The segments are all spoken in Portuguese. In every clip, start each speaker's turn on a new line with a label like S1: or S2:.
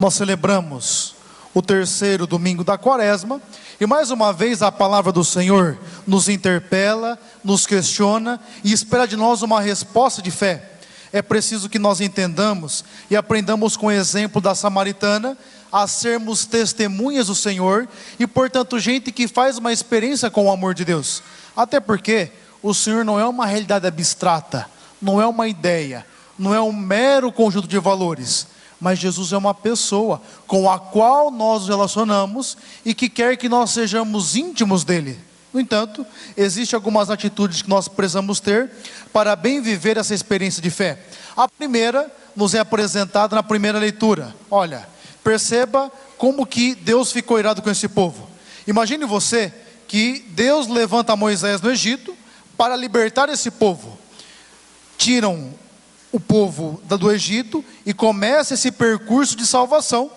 S1: Nós celebramos o terceiro domingo da Quaresma e mais uma vez a palavra do Senhor nos interpela, nos questiona e espera de nós uma resposta de fé. É preciso que nós entendamos e aprendamos com o exemplo da samaritana a sermos testemunhas do Senhor e, portanto, gente que faz uma experiência com o amor de Deus. Até porque o Senhor não é uma realidade abstrata, não é uma ideia, não é um mero conjunto de valores. Mas Jesus é uma pessoa com a qual nós nos relacionamos e que quer que nós sejamos íntimos dele. No entanto, existem algumas atitudes que nós precisamos ter para bem viver essa experiência de fé. A primeira nos é apresentada na primeira leitura. Olha, perceba como que Deus ficou irado com esse povo. Imagine você que Deus levanta Moisés no Egito para libertar esse povo. Tiram o povo do Egito e começa esse percurso de salvação.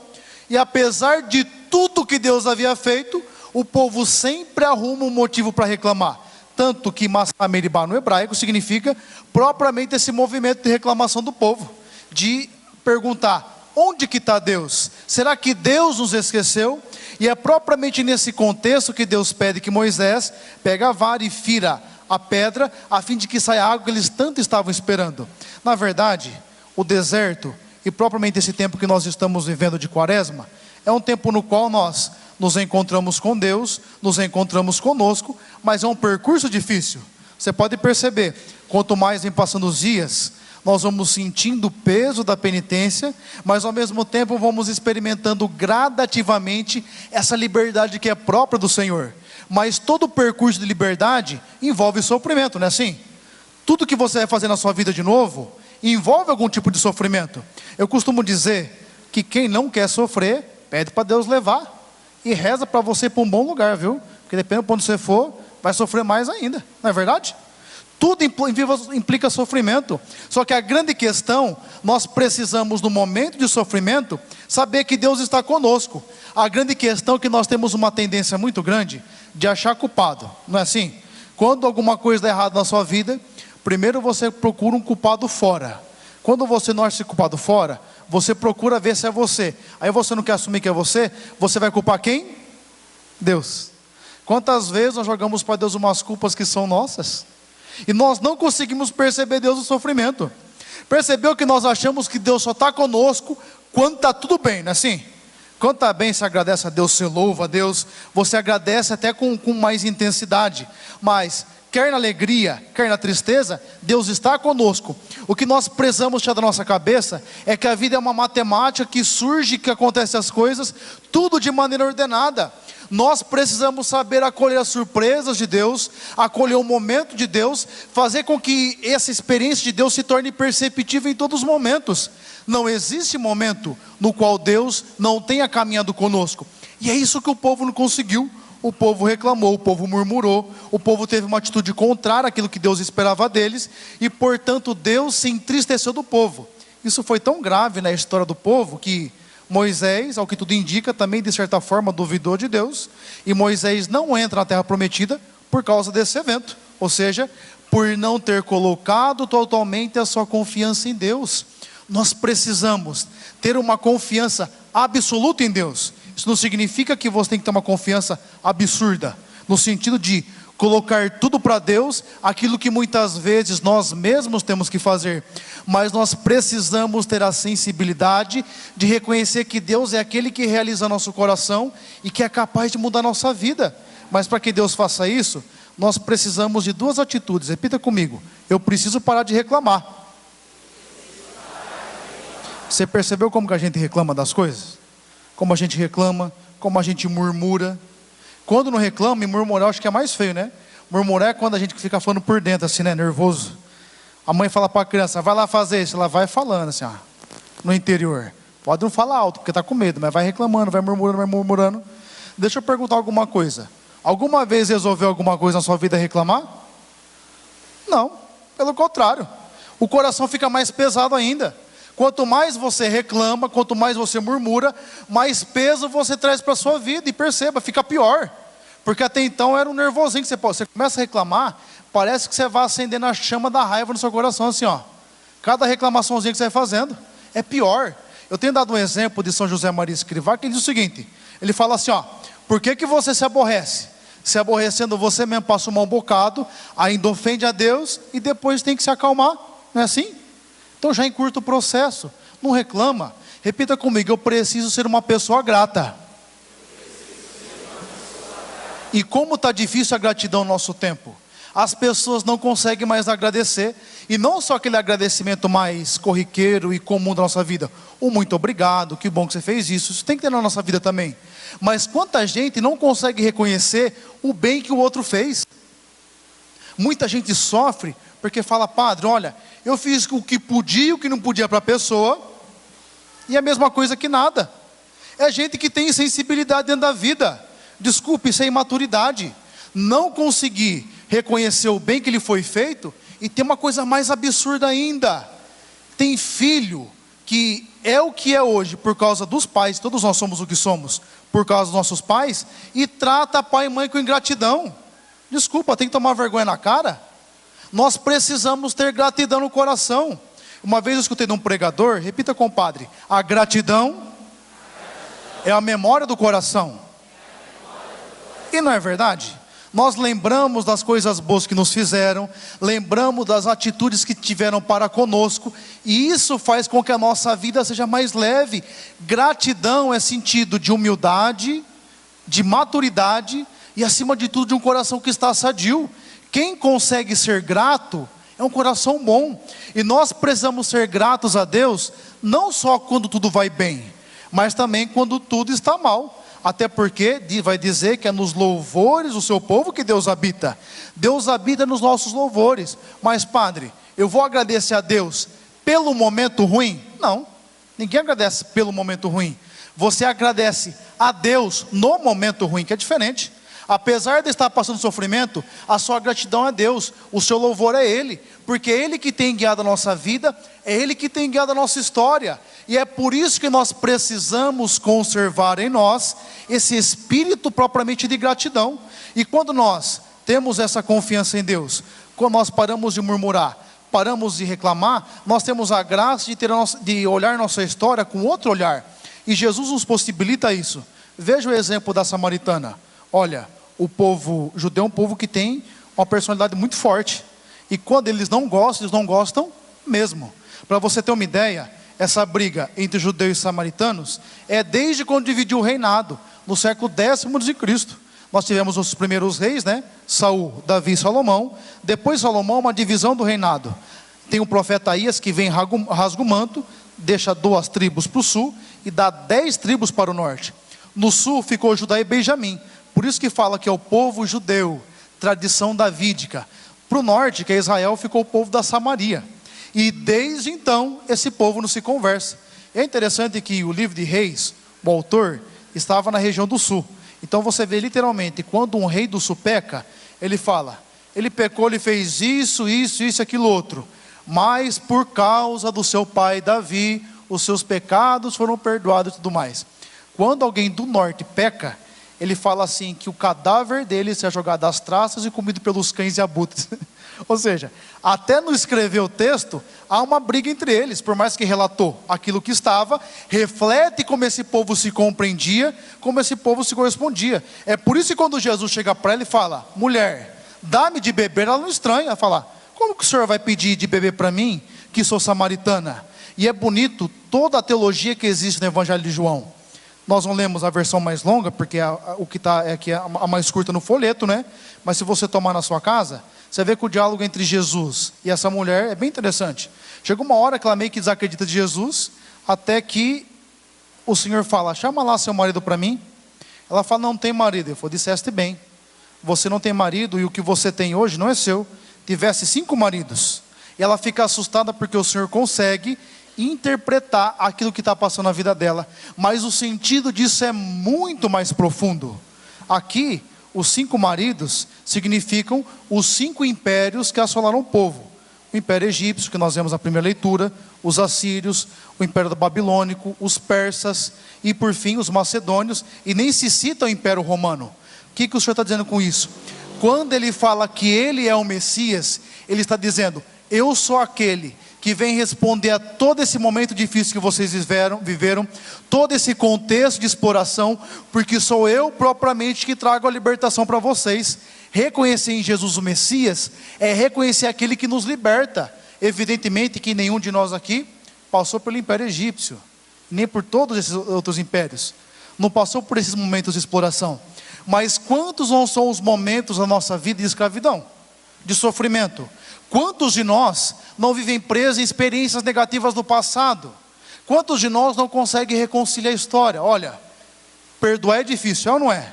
S1: E apesar de tudo que Deus havia feito, o povo sempre arruma um motivo para reclamar. Tanto que Massá Meribá no hebraico significa propriamente esse movimento de reclamação do povo, de perguntar: onde que está Deus? Será que Deus nos esqueceu? E é propriamente nesse contexto que Deus pede que Moisés pegue a vara e fira a pedra, a fim de que saia a água que eles tanto estavam esperando. Na verdade, o deserto, e propriamente esse tempo que nós estamos vivendo de Quaresma, é um tempo no qual nós nos encontramos com Deus, nos encontramos conosco, mas é um percurso difícil. Você pode perceber, quanto mais vem passando os dias, nós vamos sentindo o peso da penitência, mas ao mesmo tempo vamos experimentando gradativamente essa liberdade que é própria do Senhor. Mas todo o percurso de liberdade envolve sofrimento, não é assim? Tudo que você vai fazer na sua vida de novo envolve algum tipo de sofrimento. Eu costumo dizer que quem não quer sofrer, pede para Deus levar e reza para você ir para um bom lugar, viu? Porque dependendo de onde você for, vai sofrer mais ainda, não é verdade? Tudo implica sofrimento. Só que a grande questão, nós precisamos no momento de sofrimento saber que Deus está conosco. A grande questão é que nós temos uma tendência muito grande de achar culpado, não é assim? Quando alguma coisa dá errado na sua vida, primeiro você procura um culpado fora. Quando você não acha esse culpado fora, você procura ver se é você. Aí você não quer assumir que é você vai culpar quem? Deus. Quantas vezes nós jogamos para Deus umas culpas que são nossas? E nós não conseguimos perceber Deus no sofrimento. Percebeu que nós achamos que Deus só está conosco quando está tudo bem, não é assim? Quando está bem, você agradece a Deus, você louva a Deus, você agradece até com mais intensidade. Mas quer na alegria, quer na tristeza, Deus está conosco. O que nós precisamos tirar da nossa cabeça é que a vida é uma matemática que surge, que acontece as coisas, tudo de maneira ordenada. Nós precisamos saber acolher as surpresas de Deus, acolher o momento de Deus, fazer com que essa experiência de Deus se torne perceptível em todos os momentos. Não existe momento no qual Deus não tenha caminhado conosco. E é isso que o povo não conseguiu. O povo reclamou, o povo murmurou, o povo teve uma atitude contrária àquilo que Deus esperava deles, e portanto Deus se entristeceu do povo. Isso foi tão grave na história do povo que Moisés, ao que tudo indica, também de certa forma duvidou de Deus, e Moisés não entra na terra prometida por causa desse evento, ou seja, por não ter colocado totalmente a sua confiança em Deus. Nós precisamos ter uma confiança absoluta em Deus. Isso não significa que você tem que ter uma confiança absurda, no sentido de colocar tudo para Deus, aquilo que muitas vezes nós mesmos temos que fazer. Mas nós precisamos ter a sensibilidade de reconhecer que Deus é aquele que realiza nosso coração e que é capaz de mudar a nossa vida. Mas para que Deus faça isso, nós precisamos de duas atitudes. Repita comigo: eu preciso parar de reclamar. Você percebeu como que a gente reclama das coisas? Como a gente reclama, como a gente murmura. Quando não reclama, e murmurar acho que é mais feio, né? Murmurar é quando a gente fica falando por dentro assim, né? Nervoso. A mãe fala para a criança: vai lá fazer isso. Ela vai falando assim, ó, no interior. Pode não falar alto, porque está com medo, mas vai reclamando, vai murmurando, vai murmurando. Deixa eu perguntar alguma coisa. Alguma vez resolveu alguma coisa na sua vida reclamar? Não, pelo contrário. O coração fica mais pesado ainda. Quanto mais você reclama, quanto mais você murmura, mais peso você traz para a sua vida. E perceba, fica pior. Porque até então era um nervosinho que você começa a reclamar, parece que você vai acendendo a chama da raiva no seu coração assim, ó. Cada reclamaçãozinha que você vai fazendo é pior. Eu tenho dado um exemplo de São José Maria Escrivá, que ele diz o seguinte, ele fala assim, ó: por que que você se aborrece? Se aborrecendo você mesmo passa um mau bocado, ainda ofende a Deus e depois tem que se acalmar, não é assim? Então já encurta o processo, não reclama. Repita comigo: eu preciso ser uma pessoa grata. E como está difícil a gratidão no nosso tempo, as pessoas não conseguem mais agradecer, e não só aquele agradecimento mais corriqueiro e comum da nossa vida, o muito obrigado, que bom que você fez isso tem que ter na nossa vida também, mas quanta gente não consegue reconhecer o bem que o outro fez. Muita gente sofre porque fala: padre, olha, eu fiz o que podia e o que não podia para a pessoa, e é a mesma coisa que nada. É gente que tem sensibilidade dentro da vida. Desculpe, isso é imaturidade. Não conseguir reconhecer o bem que lhe foi feito. E tem uma coisa mais absurda ainda: tem filho que é o que é hoje por causa dos pais. Todos nós somos o que somos por causa dos nossos pais, e trata pai e mãe com ingratidão. Desculpa, tem que tomar vergonha na cara. Nós precisamos ter gratidão no coração. Uma vez eu escutei de um pregador, repita, compadre: a gratidão é a memória do coração. E não é verdade? Nós lembramos das coisas boas que nos fizeram, lembramos das atitudes que tiveram para conosco, e isso faz com que a nossa vida seja mais leve. Gratidão é sentido de humildade, de maturidade e, acima de tudo, de um coração que está sadio. Quem consegue ser grato é um coração bom. E nós precisamos ser gratos a Deus, não só quando tudo vai bem, mas também quando tudo está mal. Até porque vai dizer que é nos louvores do seu povo que Deus habita. Deus habita nos nossos louvores. Mas padre, eu vou agradecer a Deus pelo momento ruim? Não, ninguém agradece pelo momento ruim. Você agradece a Deus no momento ruim, que é diferente. Apesar de estar passando sofrimento, a sua gratidão é a Deus, o seu louvor é Ele, porque é Ele que tem guiado a nossa vida, é Ele que tem guiado a nossa história. E é por isso que nós precisamos conservar em nós esse espírito propriamente de gratidão. E quando nós temos essa confiança em Deus, quando nós paramos de murmurar, paramos de reclamar, nós temos a graça de olhar nossa história com outro olhar. E Jesus nos possibilita isso. Veja o exemplo da samaritana. Olha, o povo judeu é um povo que tem uma personalidade muito forte. E quando eles não gostam mesmo. Para você ter uma ideia, essa briga entre judeus e samaritanos é desde quando dividiu o reinado, no século 10º de Cristo. Nós tivemos os primeiros reis, né? Saul, Davi e Salomão. Depois de Salomão, uma divisão do reinado. Tem o profeta Aías que vem, rasga o manto, deixa 2 tribos para o sul e dá 10 tribos para o norte. No sul ficou Judá e Benjamim. Por isso que fala que é o povo judeu, tradição davídica. Para o norte, que é Israel, ficou o povo da Samaria. E desde então, esse povo não se conversa. É interessante que o livro de Reis, o autor, estava na região do sul. Então você vê literalmente, quando um rei do sul peca, ele fala: ele pecou, ele fez isso, aquilo outro. Mas por causa do seu pai Davi, os seus pecados foram perdoados e tudo mais. Quando alguém do norte peca, ele fala assim, que o cadáver dele será jogado às traças e comido pelos cães e abutres. Ou seja, até no escrever o texto, há uma briga entre eles. Por mais que relatou aquilo que estava, reflete como esse povo se compreendia, como esse povo se correspondia. É por isso que quando Jesus chega para ela e fala: mulher, dá-me de beber, ela não estranha. Ela fala: como que o senhor vai pedir de beber para mim, que sou samaritana? E é bonito toda a teologia que existe no Evangelho de João. Nós não lemos a versão mais longa, porque o que está aqui é a mais curta no folheto, né? Mas se você tomar na sua casa, você vê que o diálogo entre Jesus e essa mulher é bem interessante. Chegou uma hora que ela meio que desacredita de Jesus, até que o Senhor fala: chama lá seu marido para mim. Ela fala: não tem marido. Ele falou: disseste bem, você não tem marido, e o que você tem hoje não é seu. Tivesse 5 maridos. E ela fica assustada porque o Senhor consegue interpretar aquilo que está passando na vida dela, mas o sentido disso é muito mais profundo. Aqui, os 5 maridos significam os 5 impérios que assolaram o povo: o império egípcio, que nós vemos na primeira leitura, os assírios, o império babilônico, os persas e por fim os macedônios. E nem se cita o império romano. O que o Senhor está dizendo com isso? Quando ele fala que ele é o Messias, ele está dizendo: eu sou aquele que vem responder a todo esse momento difícil que vocês viveram, todo esse contexto de exploração, porque sou eu propriamente que trago a libertação para vocês. Reconhecer em Jesus o Messias é reconhecer aquele que nos liberta. Evidentemente que nenhum de nós aqui passou pelo Império Egípcio, nem por todos esses outros impérios, não passou por esses momentos de exploração. Mas quantos não são os momentos da nossa vida de escravidão, de sofrimento? Quantos de nós não vivem presos em experiências negativas do passado? Quantos de nós não conseguem reconciliar a história? Olha, perdoar é difícil, é ou não é?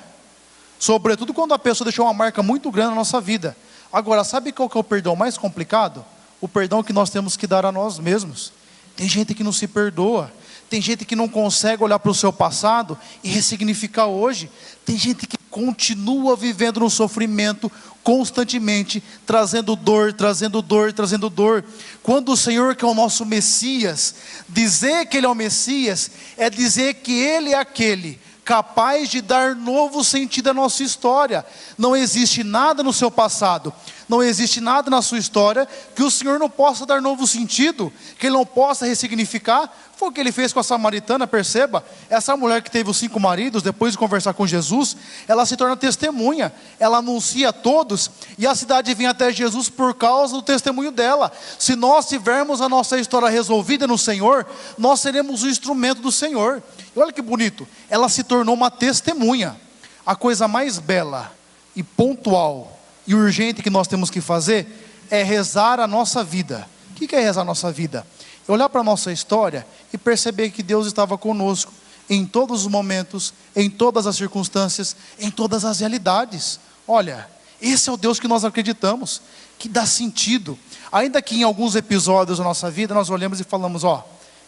S1: Sobretudo quando a pessoa deixou uma marca muito grande na nossa vida. Agora, sabe qual que é o perdão mais complicado? O perdão que nós temos que dar a nós mesmos. Tem gente que não se perdoa. Tem gente que não consegue olhar para o seu passado e ressignificar hoje. Tem gente que continua vivendo no sofrimento constantemente, trazendo dor, trazendo dor, trazendo dor. Quando o Senhor, que é o nosso Messias, dizer que Ele é o Messias, é dizer que Ele é aquele capaz de dar novo sentido à nossa história. Não existe nada no seu passado, não existe nada na sua história que o Senhor não possa dar novo sentido, que Ele não possa ressignificar. Foi o que Ele fez com a samaritana, perceba. Essa mulher que teve os 5 maridos, depois de conversar com Jesus, ela se torna testemunha, ela anuncia a todos, e a cidade vem até Jesus por causa do testemunho dela. Se nós tivermos a nossa história resolvida no Senhor, nós seremos o instrumento do Senhor. E olha que bonito, ela se tornou uma testemunha. A coisa mais bela e pontual e urgente que nós temos que fazer é rezar a nossa vida. O que é rezar a nossa vida? É olhar para a nossa história e perceber que Deus estava conosco em todos os momentos, em todas as circunstâncias, em todas as realidades. Olha, esse é o Deus que nós acreditamos, que dá sentido. Ainda que em alguns episódios da nossa vida nós olhamos e falamos,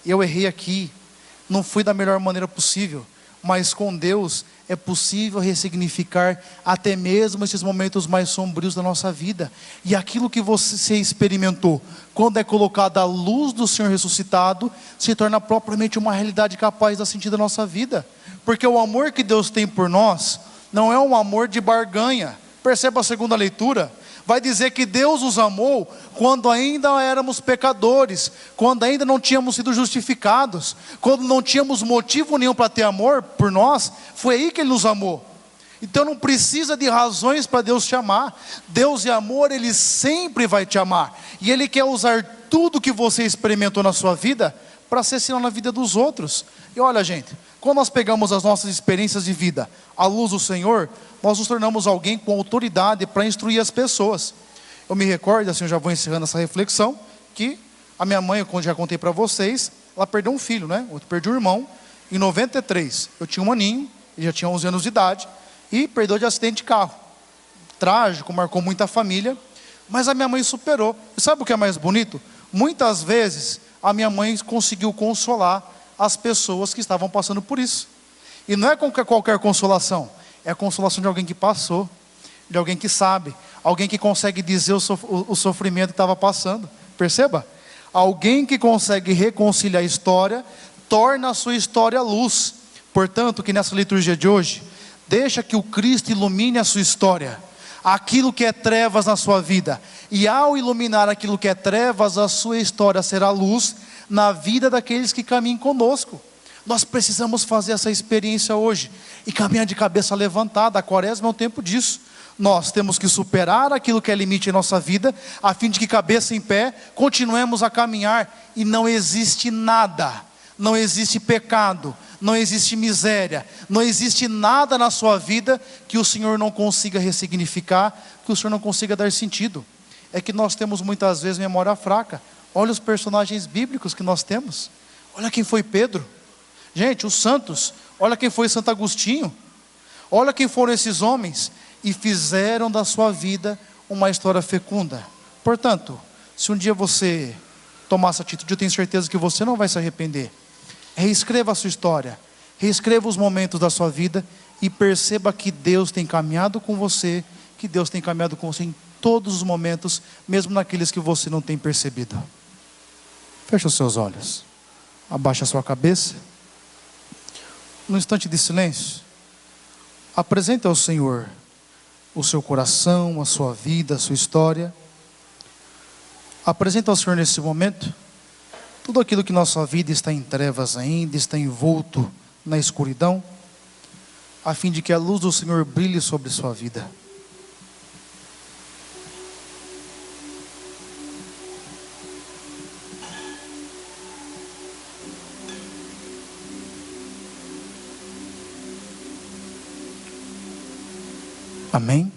S1: eu errei aqui, não fui da melhor maneira possível, mas com Deus é possível ressignificar até mesmo esses momentos mais sombrios da nossa vida. E aquilo que você experimentou, quando é colocado à luz do Senhor ressuscitado, se torna propriamente uma realidade capaz de dar sentido à nossa vida. Porque o amor que Deus tem por nós não é um amor de barganha. Perceba a segunda leitura. Vai dizer que Deus nos amou quando ainda éramos pecadores, quando ainda não tínhamos sido justificados, quando não tínhamos motivo nenhum para ter amor por nós. Foi aí que Ele nos amou. Então não precisa de razões para Deus te amar. Deus é amor, Ele sempre vai te amar. E Ele quer usar tudo que você experimentou na sua vida para ser sinal na vida dos outros. E olha, gente, quando nós pegamos as nossas experiências de vida à luz do Senhor, nós nos tornamos alguém com autoridade para instruir as pessoas. Eu me recordo, assim, eu já vou encerrando essa reflexão, que a minha mãe, como já contei para vocês, ela perdeu um filho, né? Eu perdi um irmão em 93. Eu tinha um aninho, ele já tinha 11 anos de idade, e perdeu de acidente de carro. Trágico, marcou muita família, mas a minha mãe superou. E sabe o que é mais bonito? Muitas vezes a minha mãe conseguiu consolar as pessoas que estavam passando por isso. E não é qualquer consolação, é a consolação de alguém que passou, de alguém que sabe, alguém que consegue dizer o sofrimento que estava passando. Perceba? Alguém que consegue reconciliar a história, torna a sua história luz. Portanto, que nessa liturgia de hoje, deixa que o Cristo ilumine a sua história, aquilo que é trevas na sua vida. E ao iluminar aquilo que é trevas, a sua história será luz na vida daqueles que caminham conosco. Nós precisamos fazer essa experiência hoje e caminhar de cabeça levantada. A quaresma é um tempo disso. Nós temos que superar aquilo que é limite em nossa vida, a fim de que, cabeça em pé, continuemos a caminhar. E não existe nada, não existe pecado, não existe miséria, não existe nada na sua vida que o Senhor não consiga ressignificar, que o Senhor não consiga dar sentido. É que nós temos muitas vezes memória fraca. Olha os personagens bíblicos que nós temos. Olha quem foi Pedro. Gente, os santos. Olha quem foi Santo Agostinho. Olha quem foram esses homens. E fizeram da sua vida uma história fecunda. Portanto, se um dia você tomar essa atitude, eu tenho certeza que você não vai se arrepender. Reescreva a sua história. Reescreva os momentos da sua vida. E perceba que Deus tem caminhado com você. Que Deus tem caminhado com você em todos os momentos, mesmo naqueles que você não tem percebido. Feche os seus olhos. Abaixe a sua cabeça. Num instante de silêncio, apresente ao Senhor o seu coração, a sua vida, a sua história. Apresente ao Senhor nesse momento tudo aquilo que na sua vida está em trevas ainda, está envolto na escuridão, a fim de que a luz do Senhor brilhe sobre sua vida. Amém?